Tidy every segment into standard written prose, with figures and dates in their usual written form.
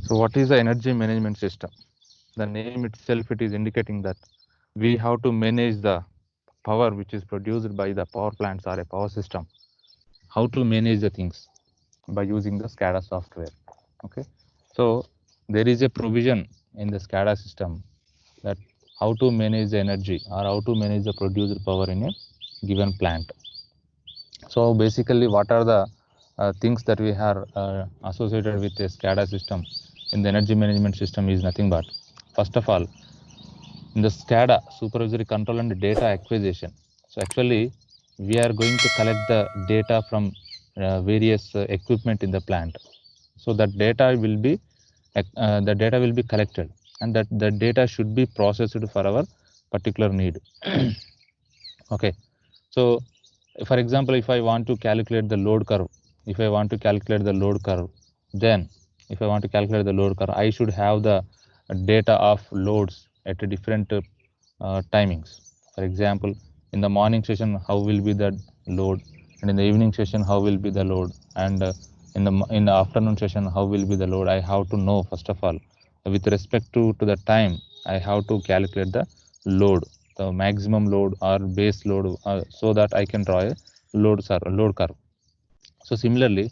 So what is the energy management system? The name itself, it is indicating that we have to manage the power which is produced by the power plants or a power system. How to manage the things by using the SCADA software. Okay, so there is a provision in the SCADA system that how to manage the energy or how to manage the produced power in a given plant. So basically, what are the things that we are associated with a SCADA system in the energy management system is nothing but, first of all, in the SCADA, supervisory control and data acquisition. So actually, we are going to collect the data from various equipment in the plant. So that data will be collected, and that the data should be processed for our particular need. Okay, so for example, if I want to calculate the load curve, then if I want to calculate the load curve, I should have the data of loads at a different timings. For example, in the morning session, how will be the load, and in the evening session, how will be the load, and in the afternoon session, how will be the load. I have to know first of all, with respect to the time, I have to calculate the load, the maximum load or base load, so that I can draw a load curve. So similarly,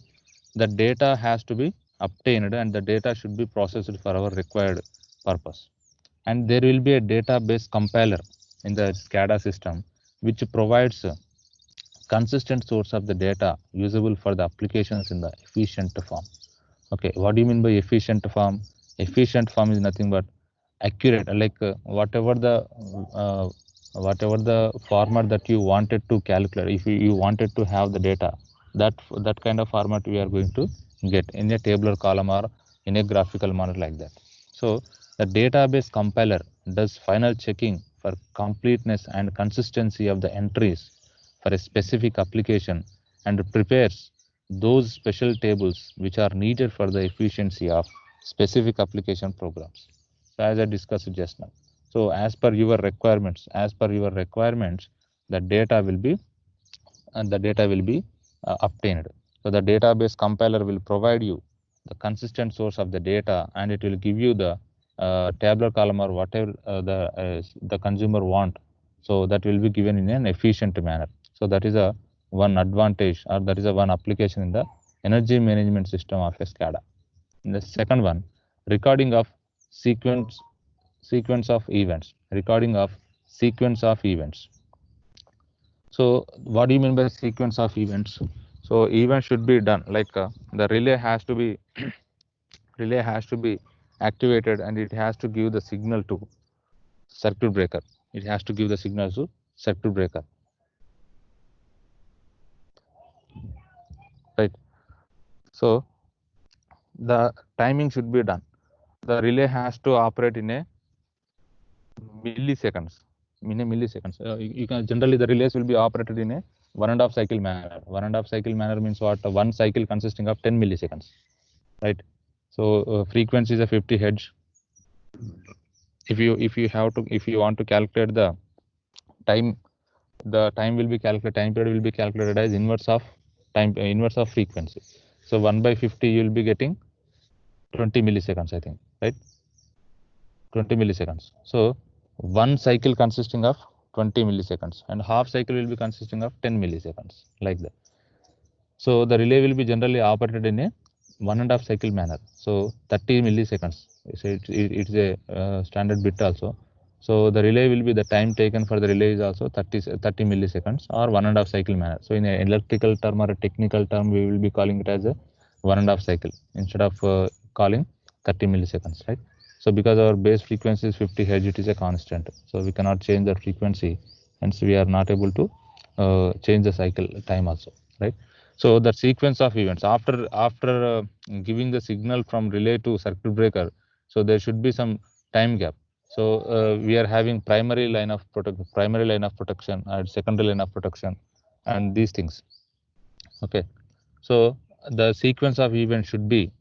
the data has to be obtained and the data should be processed for our required purpose. And there will be a database compiler in the SCADA system which provides a consistent source of the data usable for the applications in the efficient form. Okay, what do you mean by efficient form? Efficient form is nothing but accurate, like uh, whatever the format that you wanted to calculate. If you wanted to have the data, that kind of format we are going to get in a tabular column or in a graphical manner like that. So the database compiler does final checking for completeness and consistency of the entries for a specific application and prepares those special tables which are needed for the efficiency of specific application programs. So as I discussed just now. So as per your requirements, the data will be obtained. So the database compiler will provide you the consistent source of the data, and it will give you the tabular column or whatever the consumer want. So that will be given in an efficient manner. So that is a one advantage, or that is a one application in the energy management system of a SCADA. And the second one, recording of sequence sequence of events. Recording of sequence of events. So what do you mean by sequence of events? So events should be done like the relay has to be activated, and it has to give the signal to circuit breaker. It has to give the signal to circuit breaker. Right. So the timing should be done. The relay has to operate in a milliseconds. You can generally the relays will be operated in a 1.5 cycle manner. 1.5 cycle manner means what? One cycle consisting of 10 milliseconds. Right. So frequency is a 50 hertz. If you want to calculate the time, time period will be calculated as inverse of frequency. So 1 by 50 you will be getting 20 milliseconds, I think, right? 20 milliseconds. So one cycle consisting of 20 milliseconds, and half cycle will be consisting of 10 milliseconds, like that. So the relay will be generally operated in a 1.5 cycle manner. So 30 milliseconds. So it's a standard bit also. So the relay will be, the time taken for the relay is also 30 milliseconds or 1.5 cycle manner. So in an electrical term or a technical term, we will be calling it as a 1.5 cycle instead of calling 30 milliseconds, right? So because our base frequency is 50 Hz, it is a constant. So we cannot change the frequency, hence we are not able to change the cycle time also, right? So the sequence of events after giving the signal from relay to circuit breaker, so there should be some time gap. So we are having primary line of protection and secondary line of protection, and these things. Okay, so the sequence of events should be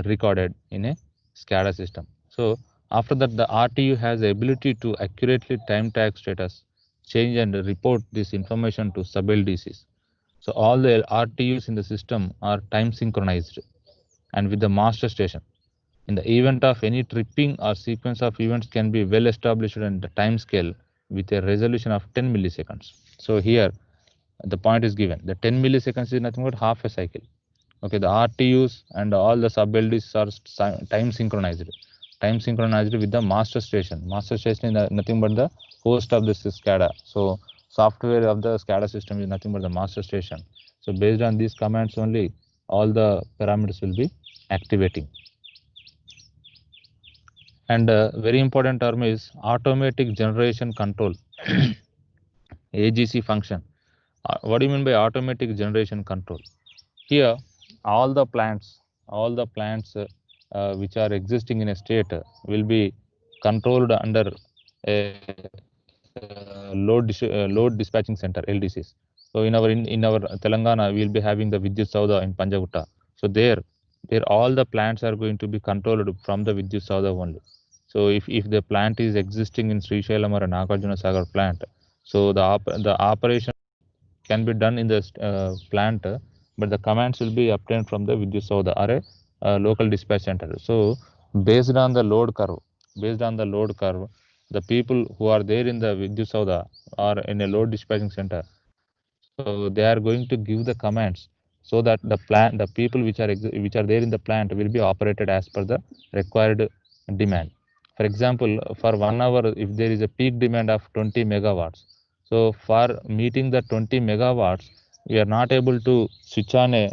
recorded in a SCADA system. So after that, the RTU has the ability to accurately time tag status change and report this information to sub LDCs. So all the RTUs in the system are time synchronized and with the master station. In the event of any tripping or sequence of events can be well established in the time scale with a resolution of 10 milliseconds. So here the point is given. The 10 milliseconds is nothing but half a cycle. Okay, the RTUs and all the sub LDs are time synchronized with the master station. Master station is nothing but the host of this SCADA. So software of the SCADA system is nothing but the master station. So based on these commands only, all the parameters will be activating. And very important term is automatic generation control, AGC function. What do you mean by automatic generation control? Here, all the plants which are existing in a state will be controlled under a load dispatching center, LDCs. So in our Telangana, we will be having the Vidyut Sauda in Panjagutta. So there all the plants are going to be controlled from the Vidyut Sauda only. So if the plant is existing in Srisailam or Nagarjuna Sagar plant, so the operation can be done in the plant, but the commands will be obtained from the Vidyut Sauda or a local dispatch center. So based on the load curve, the people who are there in the Vidyut Sauda or in a load dispatching center, so they are going to give the commands so that the people which are there in the plant will be operated as per the required demand. For example, for 1 hour, if there is a peak demand of 20 megawatts, so for meeting the 20 megawatts, we are not able to switch on a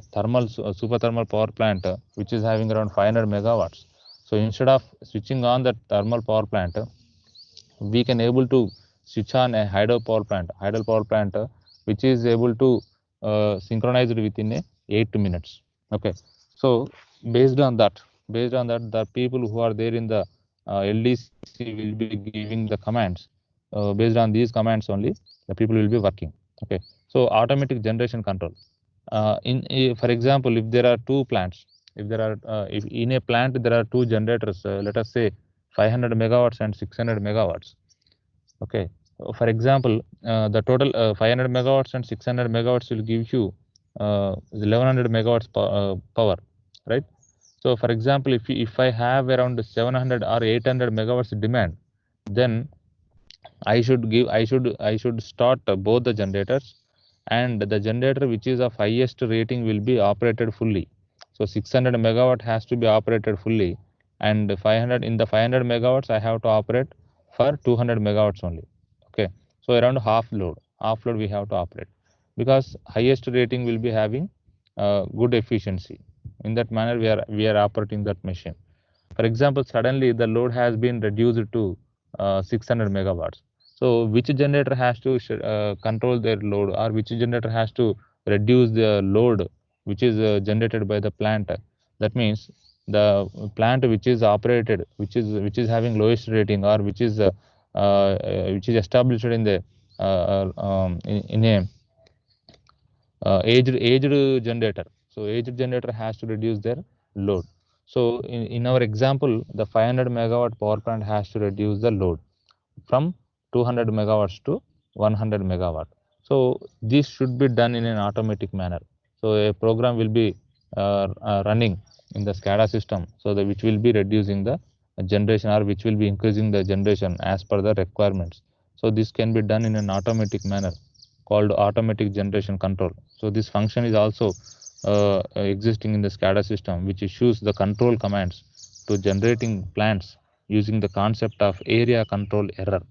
super thermal power plant which is having around 500 megawatts. So instead of switching on the thermal power plant, we can able to switch on a hydro power plant which is able to synchronize it within 8 minutes. Okay, so based on that, the people who are there in the LDC will be giving the commands. Based on these commands only, the people will be working. Okay, so automatic generation control. For example, if there are two plants, if in a plant there are two generators, let us say 500 megawatts and 600 megawatts. Okay, for example, the total 500 megawatts and 600 megawatts will give you 1100 megawatts power, right? So for example, if I have around 700 or 800 megawatts demand, then I should start both the generators, and the generator which is of highest rating will be operated fully. So 600 megawatt has to be operated fully, and 500 megawatts I have to operate for 200 megawatts only. Okay, so around half load we have to operate, because highest rating will be having good efficiency. In that manner we are operating that machine. For example, suddenly the load has been reduced to 600 megawatts. So which generator has to control their load, or which generator has to reduce the load which is generated by the plant? That means the plant which is operated, which is having lowest rating, or which is established in the in a aged generator. So aged generator has to reduce their load. So in our example, the 500 megawatt power plant has to reduce the load from 200 megawatts to 100 megawatt. So this should be done in an automatic manner. So a program will be running in the SCADA system, so that which will be reducing the generation, or which will be increasing the generation as per the requirements. So this can be done in an automatic manner, called automatic generation control. So this function is also existing in the SCADA system, which issues the control commands to generating plants using the concept of area control error.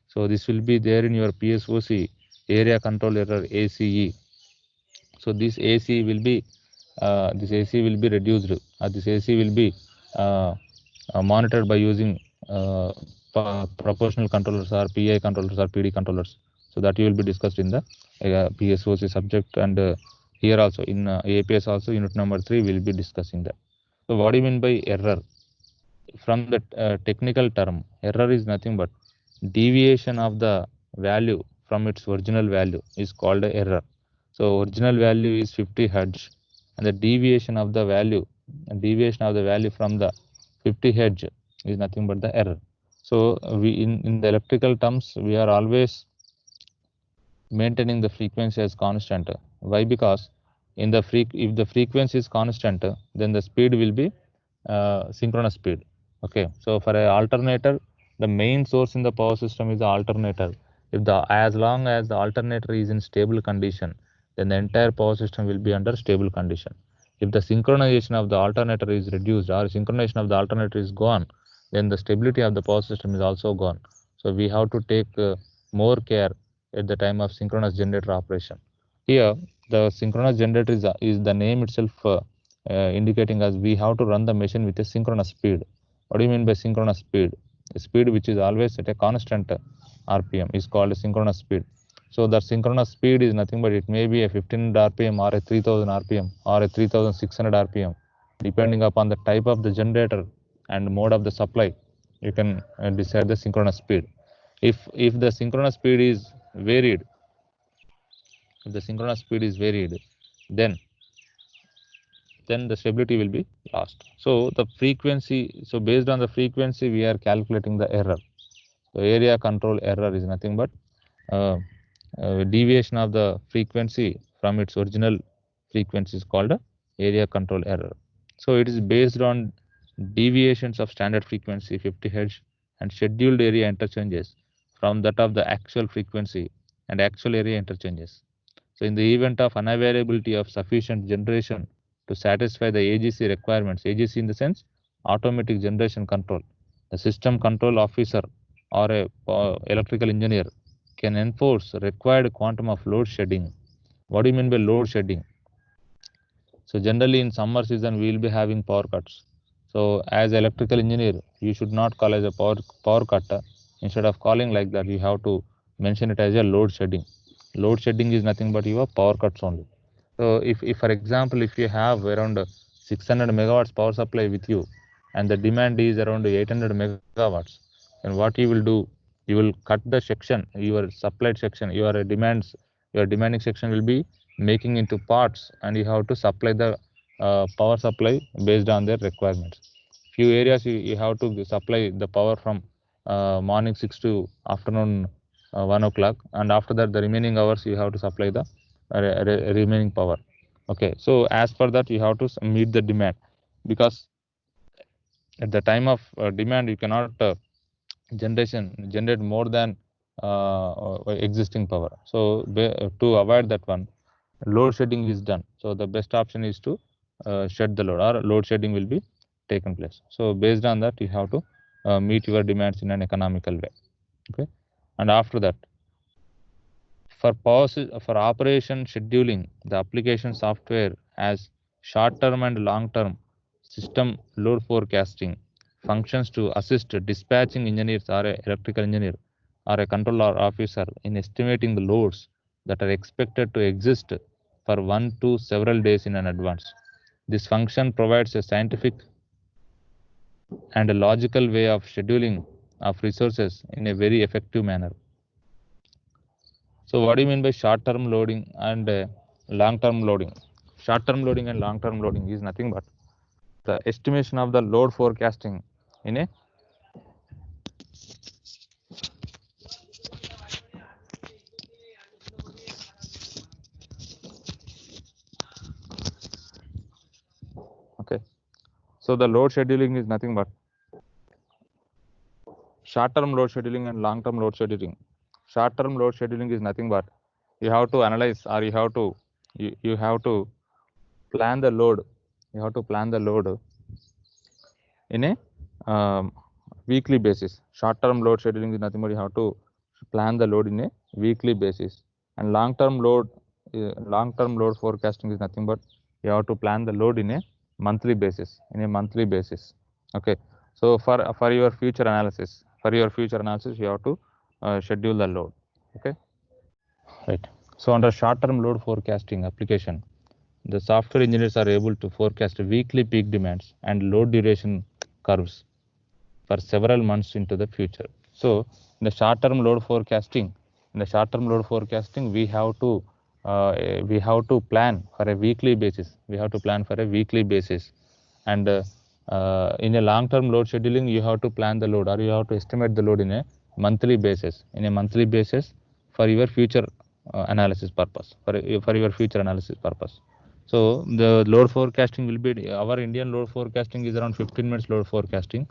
So this will be there in your PSOC, area control error, ACE. So this AC will be reduced, or this AC will be monitored by using proportional controllers, or PI controllers, or PD controllers. So that will be discussed in the PSOC subject, and here also in APS also unit number 3 will be discussing that. So what do you mean by error? From the technical term, error is nothing but deviation of the value from its original value is called a error. So original value is 50 hertz, and the deviation of the value from the 50 hertz is nothing but the error. So we in the electrical terms, we are always maintaining the frequency as constant. Why? Because if the frequency is constant, then the speed will be synchronous speed. Okay, so for a alternator, the main source in the power system is the alternator. If the as long as the alternator is in stable condition, then the entire power system will be under stable condition. If the synchronization of the alternator is reduced or synchronization of the alternator is gone, then the stability of the power system is also gone. So we have to take more care at the time of synchronous generator operation. Here, the synchronous generator is the name itself indicating us we have to run the machine with a synchronous speed. What do you mean by synchronous speed? The speed which is always at a constant RPM is called a synchronous speed. So the synchronous speed is nothing but it may be a 1500 RPM or a 3000 RPM or a 3600 RPM, depending upon the type of the generator and mode of the supply. You can decide the synchronous speed. If the synchronous speed is varied, then the stability will be lost. So the frequency, so based on the frequency, we are calculating the error. So area control error is nothing but deviation of the frequency from its original frequency is called a area control error. So it is based on deviations of standard frequency 50 Hz and scheduled area interchanges from that of the actual frequency and actual area interchanges. So in the event of unavailability of sufficient generation to satisfy the AGC requirements, AGC in the sense automatic generation control, the system control officer or a electrical engineer can enforce required quantum of load shedding. What do you mean by load shedding? So generally in summer season we will be having power cuts. So as electrical engineer, you should not call as a power cut. Instead of calling like that, you have to mention it as a load shedding. Load shedding is nothing but your power cuts only. So if for example, if you have around 600 megawatts power supply with you and the demand is around 800 megawatts, then what you will do, you will cut the section, your supplied section, your demanding section will be making into parts, and you have to supply the power supply based on their requirements. Few areas you have to supply the power from morning 6 to afternoon 1 o'clock, and after that the remaining hours you have to supply the remaining power. Okay, so as per that you have to meet the demand, because at the time of demand you cannot generate more than existing power. So to avoid that one, load shedding is done. So the best option is to shed the load, or load shedding will be taken place. So based on that you have to meet your demands in an economical way. Okay, and after that, for operation scheduling, the application software has short-term and long-term system load forecasting functions to assist dispatching engineers or a electrical engineer or a controller officer in estimating the loads that are expected to exist for 1 to several days in advance. This function provides a scientific and a logical way of scheduling of resources in a very effective manner. So what do you mean by short-term loading and long-term loading? Short-term loading and long-term loading is nothing but the estimation of the load forecasting in a okay. So the load scheduling is nothing but short-term load scheduling and long-term load scheduling. Short-term load scheduling is nothing but you have to analyze, or you have to plan the load. You have to plan the load in a weekly basis. Short-term load scheduling is nothing but you have to plan the load in a weekly basis, and long-term load forecasting is nothing but you have to plan the load in a monthly basis. Okay, so for your future analysis, you have to schedule the load. Okay, right. So under short-term load forecasting application, the software engineers are able to forecast weekly peak demands and load duration curves for several months into the future. So in the short-term load forecasting, we have to plan for a weekly basis. And in a long-term load scheduling, you have to plan the load, or you have to estimate the load in a monthly basis. For your future analysis purpose. So the load forecasting will be, our Indian load forecasting is around 15 minutes load forecasting.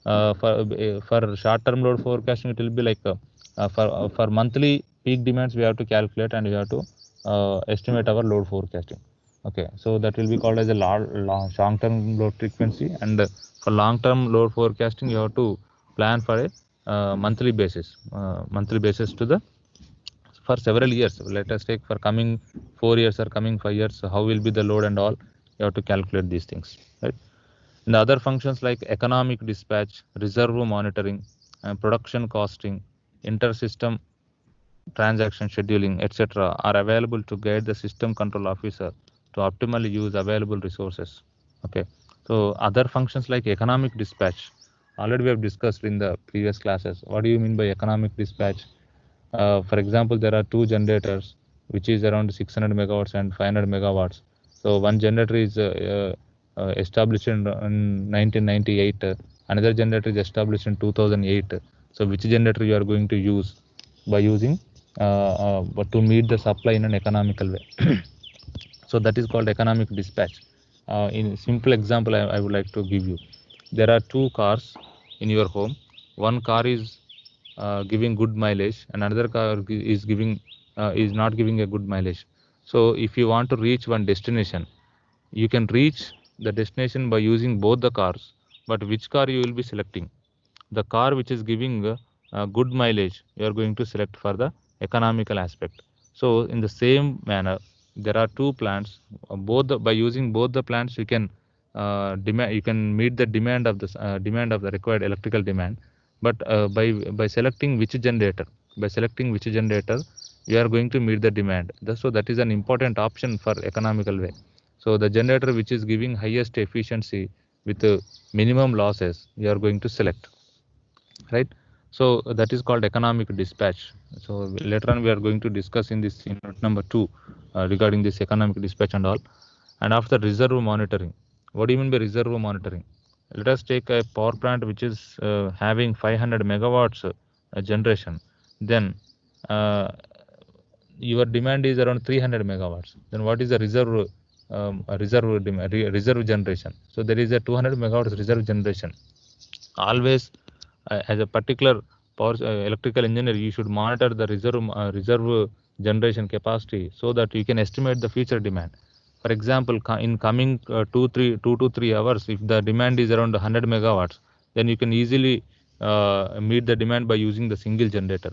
For short term load forecasting, it will be like for monthly peak demands we have to calculate and we have to estimate our load forecasting. Okay, so that will be called as a short term load frequency, and for long term load forecasting you have to plan for a monthly basis to the for several years. Let us take for coming 4 years or coming 5 years, how will be the load and all. You have to calculate these things, right? And the other functions like economic dispatch, reserve monitoring, production costing, inter-system transaction scheduling, etc., are available to guide the system control officer to optimally use available resources. Okay, so other functions like economic dispatch, already we have discussed in the previous classes. What do you mean by economic dispatch? For example, there are two generators which is around 600 megawatts and 500 megawatts. So one generator is established in 1998. Another generator is established in 2008. So which generator you are going to use by using but to meet the supply in an economical way? So that is called economic dispatch. In simple example, I would like to give you. There are two cars in your home. One car is giving good mileage, and another car is not giving a good mileage. So if you want to reach one destination, you can reach the destination by using both the cars. But which car you will be selecting? The car which is giving good mileage, you are going to select for the economical aspect. So in the same manner, there are two plants. By using both the plants, you can you can meet the demand of the required electrical demand. But by selecting which generator, you are going to meet the demand. So that is an important option for economical way. So the generator which is giving highest efficiency with minimum losses, you are going to select, right? So that is called economic dispatch. So later on we are going to discuss in this unit number 2 regarding this economic dispatch and all. And after reserve monitoring, what do you mean by reserve monitoring? Let us take a power plant which is having 500 megawatts generation. Then your demand is around 300 megawatts. Then what is the reserve generation? So there is a 200 megawatts reserve generation. Always as a particular electrical engineer, you should monitor the reserve generation capacity so that you can estimate the future demand. For example, in coming 2 to 3 hours, if the demand is around 100 megawatts, then you can easily meet the demand by using the single generator.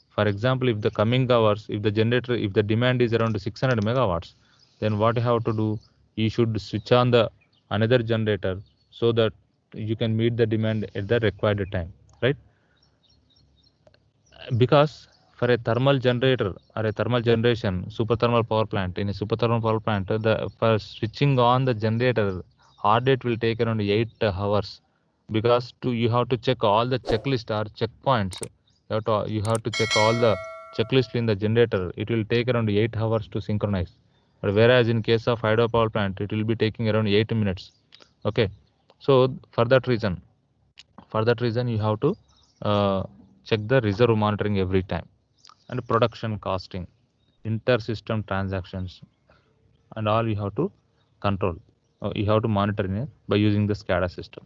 For example, if the coming hours, if the demand is around 600 megawatts, then what you have to do, you should switch on the another generator so that you can meet the demand at the required time, right? Because for a thermal generator or a thermal generation, super thermal power plant, in a super thermal power plant, for switching on the generator, hard date will take around 8 hours, because you have to check all the checklist or checkpoints. You have to check all the checklist in the generator. It will take around 8 hours to synchronize. But whereas in case of hydro power plant, it will be taking around 8 minutes. Okay, so for that reason you have to uh, check the reserve monitoring every time. And production costing, inter-system transactions, and all you have to control. You have to monitor by using the SCADA system.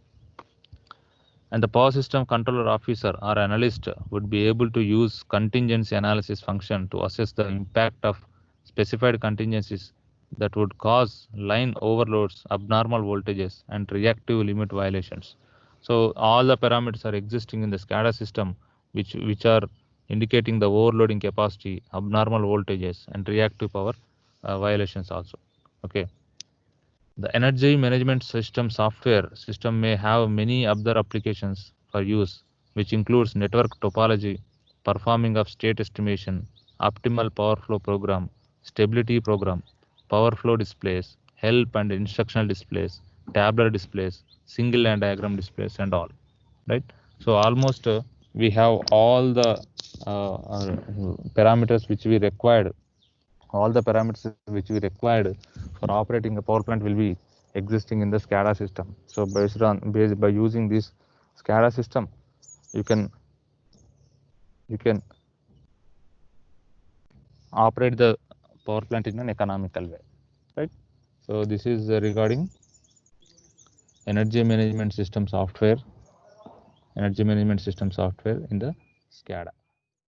And the power system controller officer or analyst would be able to use contingency analysis function to assess the impact of specified contingencies that would cause line overloads, abnormal voltages, and reactive limit violations. So all the parameters are existing in the SCADA system, which are indicating the overloading capacity, abnormal voltages, and reactive power violations also. Okay. The energy management system software system may have many other applications for use, which includes network topology, performing of state estimation, optimal power flow program, stability program, power flow displays, help and instructional displays, tabular displays, single line diagram displays, and all. Right. So almost we have all the parameters which we required. All the parameters which we required for operating a power plant will be existing in the SCADA system. So by using this SCADA system, you can operate the power plant in an economical way, right? So this is regarding energy management system software in the SCADA.